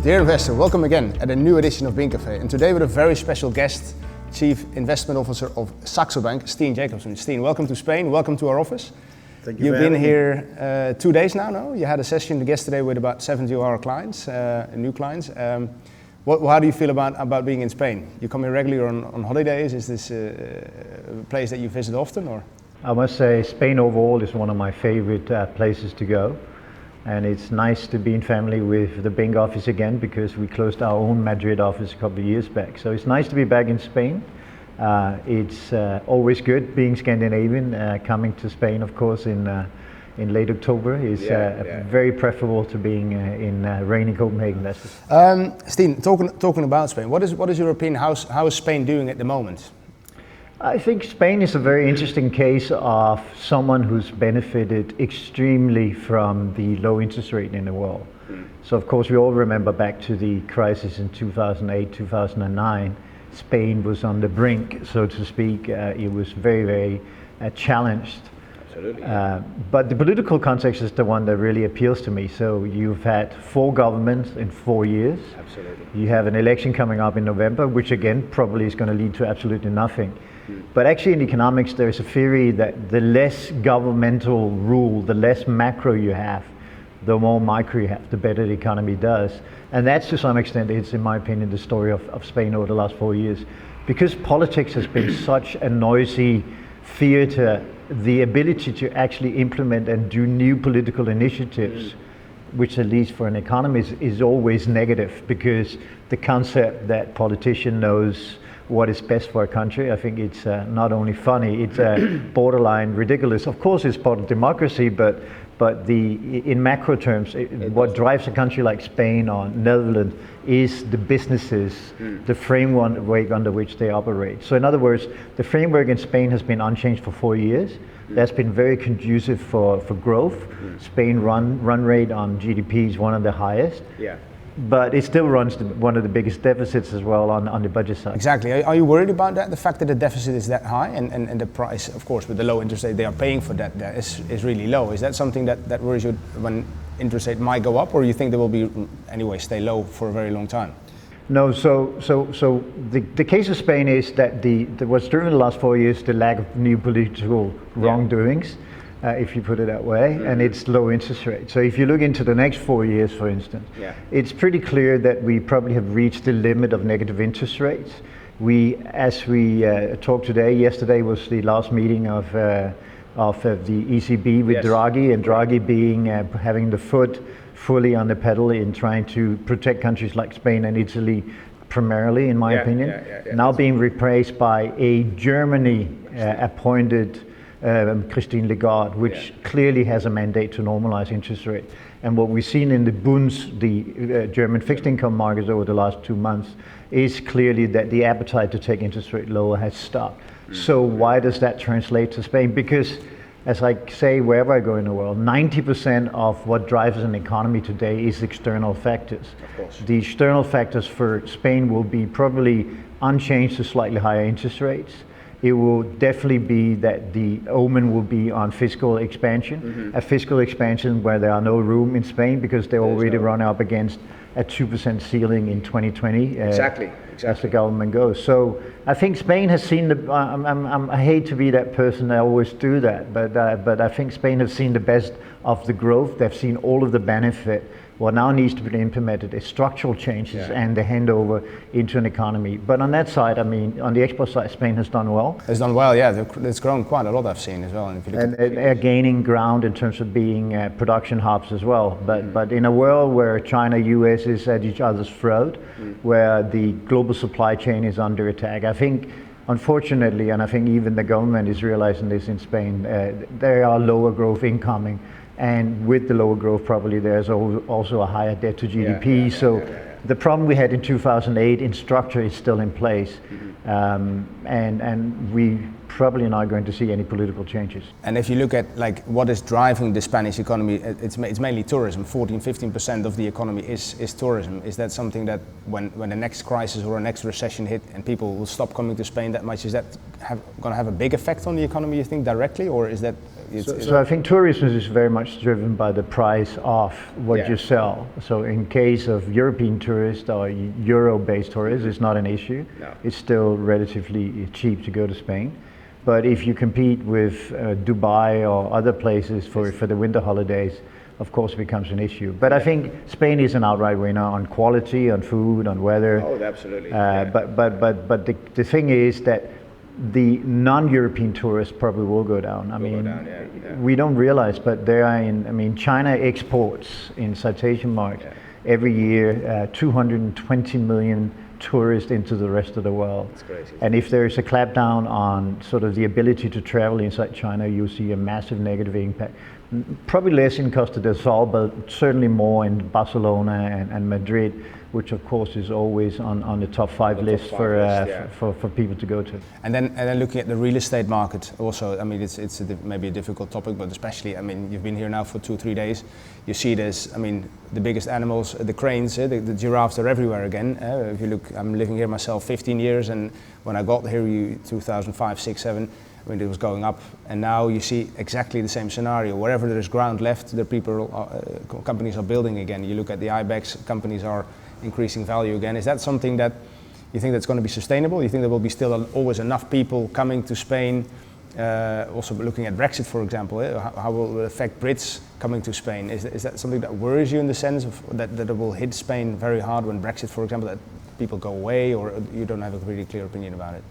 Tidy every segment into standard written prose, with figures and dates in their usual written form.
Dear investor, welcome again at a new edition of Binck Café. And today with a very special guest, Chief Investment Officer of Saxo Bank, Steen Jakobsen. Steen, welcome to Spain, welcome to our office. Thank you. You've been here 2 days now, no? You had a session yesterday with about 70 of our clients, new clients. How do you feel about being in Spain? You come here regularly on holidays. Is this a place that you visit often, or? I must say Spain overall is one of my favorite places to go. And it's nice to be in family with the Binck office again, because we closed our own Madrid office a couple of years back. So it's nice to be back in Spain. It's always good being Scandinavian. Coming to Spain, of course, in late October is very preferable to being in rainy Copenhagen. Steen, talking about Spain, what is your opinion? How is Spain doing at the moment? I think Spain is a very interesting case of someone who's benefited extremely from the low interest rate in the world. So of course we all remember back to the crisis in 2008, 2009. Spain was on the brink, so to speak. It was very, very challenged. Absolutely. But the political context is the one that really appeals to me. So you've had 4 governments in 4 years. Absolutely. You have an election coming up in November, which again probably is going to lead to absolutely nothing. But actually in economics there is a theory that the less governmental rule, the less macro you have, the more micro you have, the better the economy does. And that's to some extent, it's in my opinion, the story of Spain over the last 4 years. Because politics has been such a noisy theater, the ability to actually implement and do new political initiatives, which at least for an economist is always negative, because the concept that politician knows what is best for a country, I think it's not only funny, it's borderline ridiculous. Of course it's part of democracy, but in macro terms, what drives a country like Spain or Netherlands is the businesses, the framework under which they operate. So in other words, the framework in Spain has been unchanged for 4 years. That's been very conducive for growth. Spain run rate on GDP is one of the highest. Yeah. But it still runs one of the biggest deficits as well on the budget side. Exactly. Are you worried about that? The fact that the deficit is that high and the price, of course, with the low interest rate they are paying for that is really low. Is that something that worries you when interest rate might go up, or you think they will be anyway stay low for a very long time? No. So the case of Spain is that what's driven the last 4 years the lack of new political wrongdoings. If you put it that way, and it's low interest rate. So if you look into the next 4 years, for instance, it's pretty clear that we probably have reached the limit of negative interest rates. As we talked today, yesterday was the last meeting of the ECB with Draghi, and Draghi being having the foot fully on the pedal in trying to protect countries like Spain and Italy primarily, in my opinion. Now being replaced by a Germany appointed Christine Lagarde, which clearly has a mandate to normalize interest rate. And what we've seen in the Bunds, the German fixed income markets over the last 2 months, is clearly that the appetite to take interest rate lower has stopped. So why does that translate to Spain? Because, as I say wherever I go in the world, 90% of what drives an economy today is external factors. Of course. The external factors for Spain will be probably unchanged to slightly higher interest rates. It will definitely be that the omen will be on fiscal expansion, a fiscal expansion where there are no room in Spain because they already run up against a 2% ceiling in 2020. Exactly. As the government goes. So I think Spain has seen I hate to be that person that always do that, but I think Spain has seen the best of the growth. They've seen all of the benefit. What now needs to be implemented is structural changes and the handover into an economy. But on that side, I mean, on the export side, Spain has done well. It's done well, yeah. It's grown quite a lot, I've seen as well. And if you look they're gaining ground in terms of being production hubs as well. But in a world where China, US is at each other's throat, where the global supply chain is under attack, I think, unfortunately, and I think even the government is realizing this in Spain, there are lower growth incoming. And with the lower growth, probably there's also a higher debt to GDP. The problem we had in 2008 in structure is still in place. And we probably not going to see any political changes. And if you look at like what is driving the Spanish economy, it's mainly tourism. 14-15% of the economy is tourism. Is that something that when the next crisis or a next recession hit and people will stop coming to Spain that much, is that going to have a big effect on the economy, you think, directly, or is that So I think tourism is very much driven by the price of what you sell. So in case of European tourists or Euro-based tourists, it's not an issue. No. It's still relatively cheap to go to Spain. But if you compete with Dubai or other places for the winter holidays, of course it becomes an issue. But I think Spain is an outright winner on quality, on food, on weather. Oh, absolutely. But the thing is that the non-European tourists probably will go down. I mean, we don't realize, but there are China exports in citation marks every year 220 million tourists into the rest of the world. That's crazy. And if there is a clampdown on sort of the ability to travel inside China, you'll see a massive negative impact. Probably less in Costa del Sol, but certainly more in Barcelona and Madrid, which of course is always on the top five list for people to go to. And then looking at the real estate market also, I mean, it's maybe a difficult topic, but especially, I mean, you've been here now for 2-3 days. You see this, I mean, the biggest animals, the cranes, the giraffes are everywhere again. If you look, I'm living here myself 15 years, and when I got here, 2005, 6, 7, when it was going up, and now you see exactly the same scenario. Wherever there is ground left, the companies are building again. You look at the IBEX, companies are increasing value again. Is that something that you think that's going to be sustainable? You think there will be still always enough people coming to Spain? Also looking at Brexit, for example, how will it affect Brits coming to Spain? Is that something that worries you in the sense of that it will hit Spain very hard when Brexit, for example, that people go away, or you don't have a really clear opinion about it?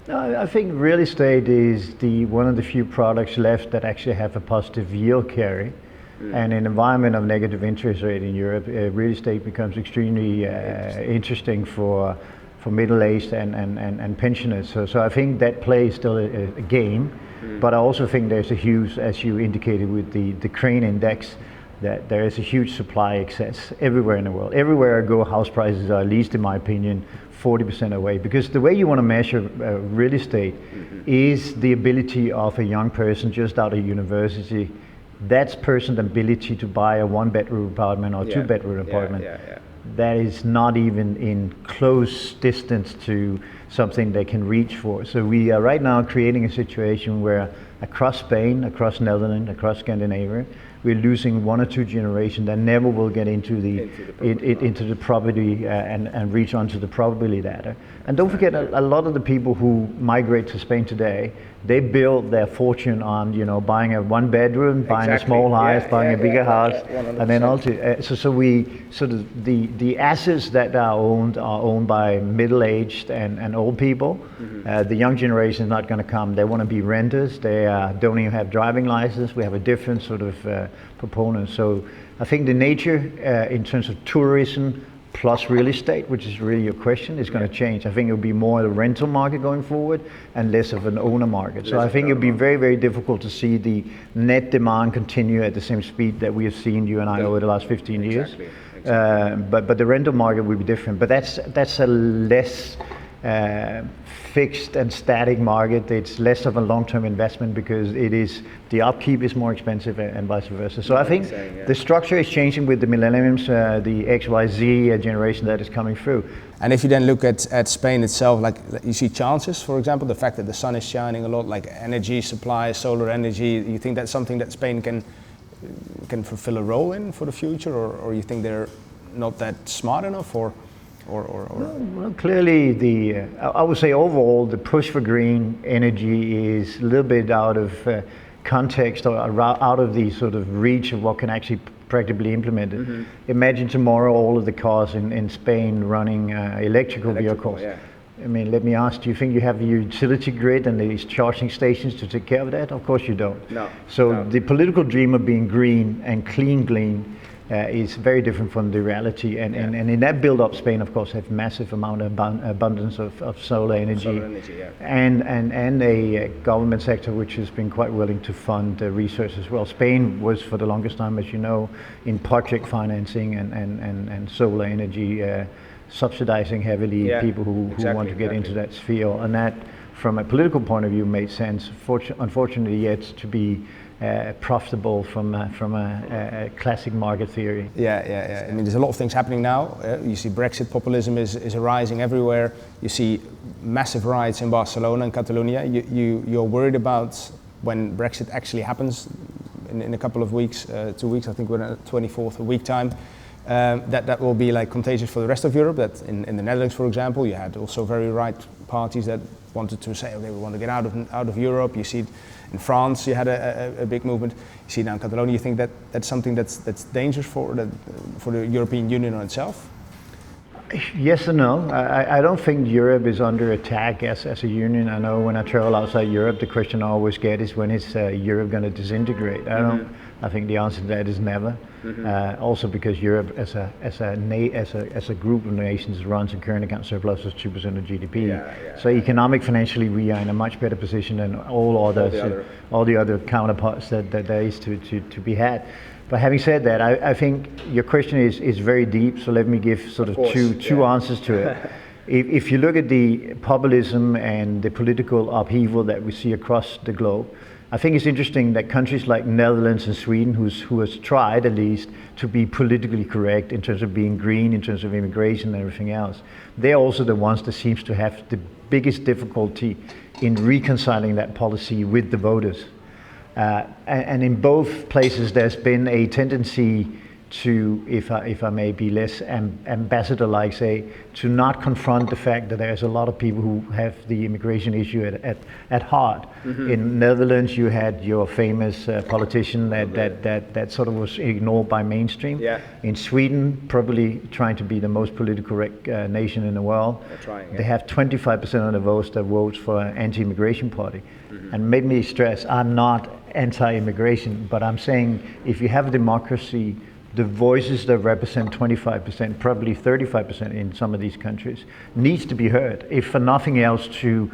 No, I think real estate is one of the few products left that actually have a positive yield carry. And in an environment of negative interest rate in Europe, real estate becomes extremely interesting for middle-aged and pensioners. So I think that play is still a game, but I also think there's a huge, as you indicated with the crane index, that there is a huge supply excess everywhere in the world. Everywhere I go, house prices are, at least in my opinion, 40% away, because the way you want to measure real estate is the ability of a young person just out of university, that's person's ability to buy a 1-bedroom apartment or 2-bedroom apartment. That is not even in close distance to something they can reach for. So we are right now creating a situation where across Spain, across Netherlands, across Scandinavia, we're losing 1 or 2 generations that never will get into the property and reach onto the probability ladder. And don't forget, a lot of the people who migrate to Spain today, they build their fortune on buying a 1-bedroom, buying a small house, buying a bigger house, and then also so the assets that are owned by middle-aged and old people. The young generation is not going to come. They want to be renters. They don't even have driving license. We have a different sort of proponent. So I think the nature in terms of tourism plus real estate, which is really your question, is going to change. I think it will be more a rental market going forward and less of an owner market. So I think it will be very, very difficult to see the net demand continue at the same speed that we have seen, you and I, over the last 15 years. But the rental market will be different. But that's a less fixed and static market. It's less of a long-term investment because the upkeep is more expensive and vice versa. So I think the structure is changing with the millenniums, the XYZ generation that is coming through. And if you then look at Spain itself, like you see chances, for example, the fact that the sun is shining a lot, like energy supply, solar energy, you think that's something that Spain can fulfill a role in for the future, or you think they're not that smart enough, or? Well, clearly, I would say overall the push for green energy is a little bit out of context or out of the sort of reach of what can actually practically implement it. Imagine tomorrow all of the cars in Spain running electrical vehicles. I mean, let me ask, do you think you have a utility grid and these charging stations to take care of that? Of course you don't. No. So the political dream of being green and clean is very different from the reality, and in that build-up, Spain, of course, have massive amount of abundance of solar energy, and a government sector which has been quite willing to fund research as well. Spain was, for the longest time, as you know, in project financing and solar energy, subsidizing heavily people who want to get into that sphere, and that, from a political point of view, made sense. Unfortunately, yet to be profitable from a classic market theory. Yeah. I mean, there's a lot of things happening now. You see Brexit populism is arising everywhere. You see massive riots in Barcelona and Catalonia. You're worried about when Brexit actually happens in a couple of weeks, 2 weeks, I think we're at the 24th, a week time, that will be like contagious for the rest of Europe. That in the Netherlands, for example, you had also very right parties that wanted to say, okay, we want to get out of Europe. You see it in France, you had a big movement. You see it now in Catalonia. You think that that's something that's dangerous for the European Union on itself? Yes and no. I don't think Europe is under attack as a union. I know when I travel outside Europe, the question I always get is, when is Europe going to disintegrate? I think the answer to that is never. Also because Europe as a group of nations runs a current account surplus of 2% of GDP. So economic, financially, we are in a much better position than all the other counterparts that there is to be had. But having said that, I think your question is very deep, so let me give sort of two answers to it. If you look at the populism and the political upheaval that we see across the globe, I think it's interesting that countries like Netherlands and Sweden, who has tried at least to be politically correct in terms of being green, in terms of immigration and everything else, they're also the ones that seems to have the biggest difficulty in reconciling that policy with the voters. And in both places there's been a tendency to, if I may be less ambassador-like, say, to not confront the fact that there's a lot of people who have the immigration issue at heart. In Netherlands you had your famous politician that sort of was ignored by mainstream. In Sweden, probably trying to be the most politically correct nation in the world, they have 25% of the votes that votes for an anti-immigration party. And made me stress, I'm not anti-immigration, but I'm saying if you have a democracy, the voices that represent 25%, probably 35% in some of these countries, needs to be heard, if for nothing else to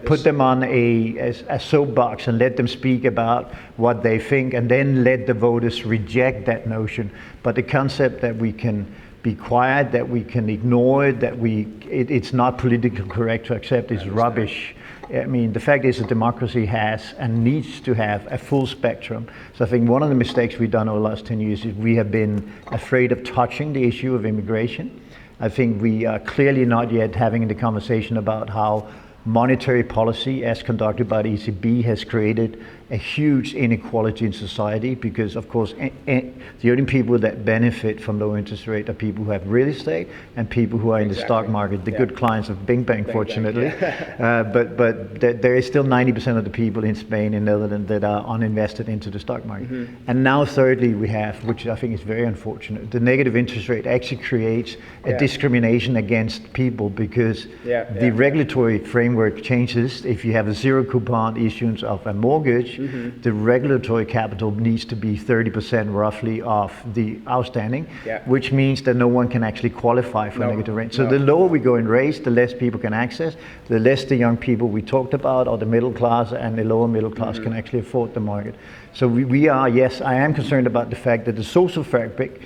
put them on a soapbox and let them speak about what they think, and then let the voters reject that notion. But the concept that we can be quiet, that we can ignore it, that it's not politically correct to accept is rubbish. I mean, the fact is that democracy has and needs to have a full spectrum. So I think one of the mistakes we've done over the last 10 years is we have been afraid of touching the issue of immigration. I think we are clearly not yet having the conversation about how monetary policy, as conducted by the ECB, has created a huge inequality in society, because of course the only people that benefit from low interest rate are people who have real estate and people who are in the stock market, the good clients of Binck, fortunately. But there is still 90% of the people in Spain and Netherlands that are uninvested into the stock market. And now thirdly we have, which I think is very unfortunate, the negative interest rate actually creates a discrimination against people, because the regulatory framework changes. If you have a zero coupon issuance of a mortgage, the regulatory capital needs to be 30% roughly of the outstanding, which means that no one can actually qualify for negative rent. So the lower we go in rates, the less people can access, the less the young people we talked about, or the middle class and the lower middle class can actually afford the market. So we are, yes, I am concerned about the fact that the social fabric,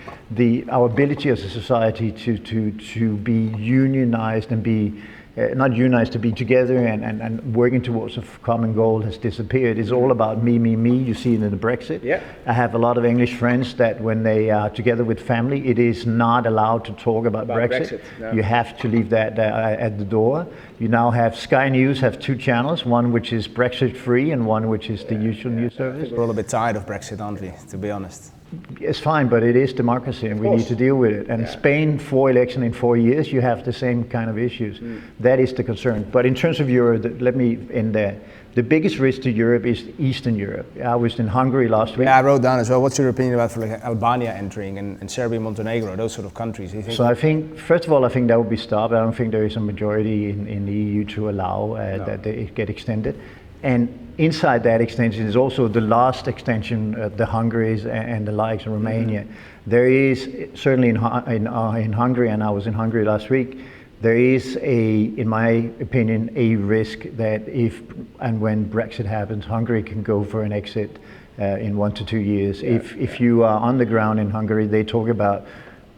our ability as a society to be unionized and be not unionized, to be together and working towards a common goal has disappeared. It's all about me. You see it in the Brexit. I have a lot of English friends that when they are together with family, it is not allowed to talk about Brexit. You have to leave that at the door. You now have Sky News have two channels, one which is Brexit free and one which is the usual news service. We're all a bit tired of Brexit, aren't we, to be honest? It's fine, but it is democracy and we need to deal with it. And Spain, 4 elections in 4 years, you have the same kind of issues. That is the concern. But in terms of Europe, let me end there. The biggest risk to Europe is Eastern Europe. I was in Hungary last week. Yeah, I wrote down as well, what's your opinion about like Albania entering and Serbia, Montenegro, those sort of countries? So I think, first of all, I think that would be stopped. I don't think there is a majority in the EU to allow that they get extended. And inside that extension is also the last extension, the Hungaries and the likes of Romania. There is certainly in Hungary, and I was in Hungary last week, there is in my opinion, a risk that if and when Brexit happens, Hungary can go for an exit in 1 to 2 years. If you are on the ground in Hungary, they talk about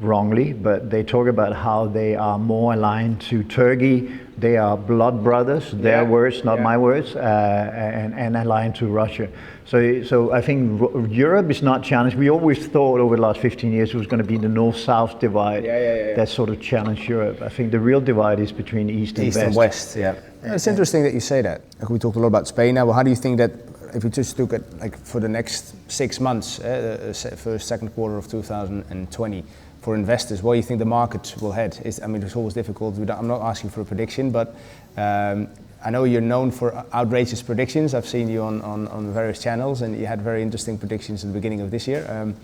wrongly, but they talk about how they are more aligned to Turkey. They are blood brothers, their words, not my words, and aligned to Russia. So I think Europe is not challenged. We always thought over the last 15 years it was going to be the north-south divide that sort of challenged Europe. I think the real divide is between east and west. East and west, yeah. It's interesting that you say that. We talked a lot about Spain now. Well, how do you think that, if we just look at like for the next 6 months, first, second quarter of 2020, for investors, where you think the market will head? I mean, it's always difficult. I'm not asking for a prediction, but I know you're known for outrageous predictions. I've seen you on various channels, and you had very interesting predictions at the beginning of this year.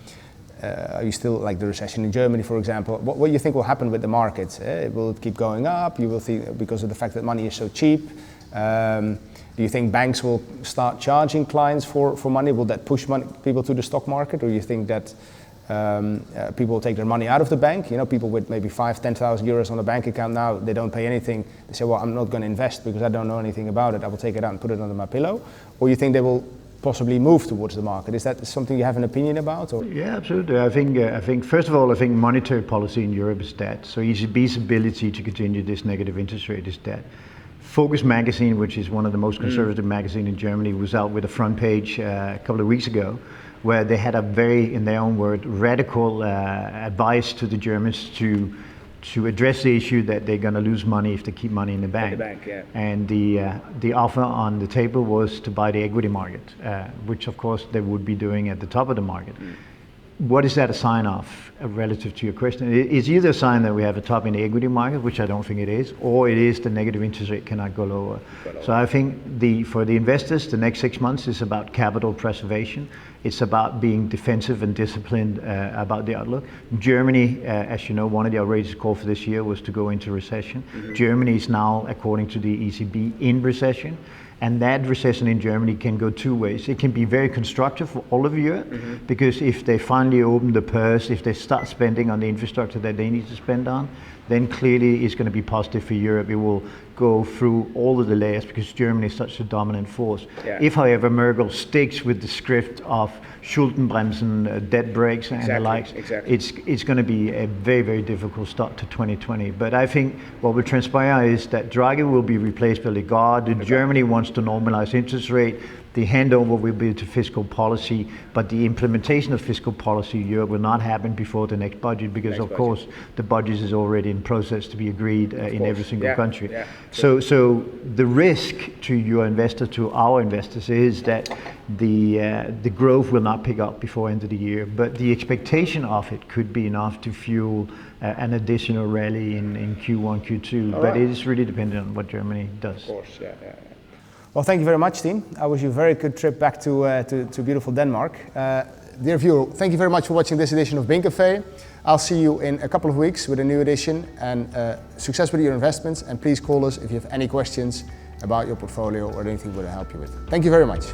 Are you still, like the recession in Germany, for example? What do you think will happen with the market? Will it keep going up? You will think because of the fact that money is so cheap. Do you think banks will start charging clients for money? Will that push people to the stock market, or do you think that people will take their money out of the bank? You know, people with maybe 5,000-10,000 euros on a bank account now, they don't pay anything. They say, well, I'm not going to invest because I don't know anything about it. I will take it out and put it under my pillow. Or you think they will possibly move towards the market? Is that something you have an opinion about? Or? Yeah, absolutely. I think first of all, I think monetary policy in Europe is dead. So ECB's ability to continue this negative interest rate is dead. Focus magazine, which is one of the most conservative magazines in Germany, was out with a front page a couple of weeks ago, where they had a very, in their own word, radical advice to the Germans to address the issue that they're going to lose money if they keep money in the bank. And the offer on the table was to buy the equity market, which of course they would be doing at the top of the market. What is that a sign of, relative to your question? It's either a sign that we have a top in the equity market, which I don't think it is, or it is the negative interest rate cannot go lower. So I think for the investors, the next 6 months is about capital preservation. It's about being defensive and disciplined about the outlook. Germany, as you know, one of the outrageous calls for this year was to go into recession. Germany is now, according to the ECB, in recession. And that recession in Germany can go two ways. It can be very constructive for all of Europe, because if they finally open the purse, if they start spending on the infrastructure that they need to spend on, then clearly it's going to be positive for Europe. It will go through all of the layers because Germany is such a dominant force. If, however, Merkel sticks with the script of Schuldenbremsen, debt breaks and the likes, it's going to be a very, very difficult start to 2020. But I think what will transpire is that Draghi will be replaced by Lagarde. Germany wants to normalize interest rate. The handover will be to fiscal policy, but the implementation of fiscal policy in Europe will not happen before the next budget, because of course the budget is already in process to be agreed in every single country. So the risk to your investor, to our investors, is that the growth will not pick up before end of the year, but the expectation of it could be enough to fuel an additional rally in Q1, Q2, but it is really dependent on what Germany does. Of course, Well, thank you very much, Steen. I wish you a very good trip back to beautiful Denmark. Dear viewer, thank you very much for watching this edition of Binck Café. I'll see you in a couple of weeks with a new edition, and success with your investments. And please call us if you have any questions about your portfolio or anything we'll help you with. Thank you very much.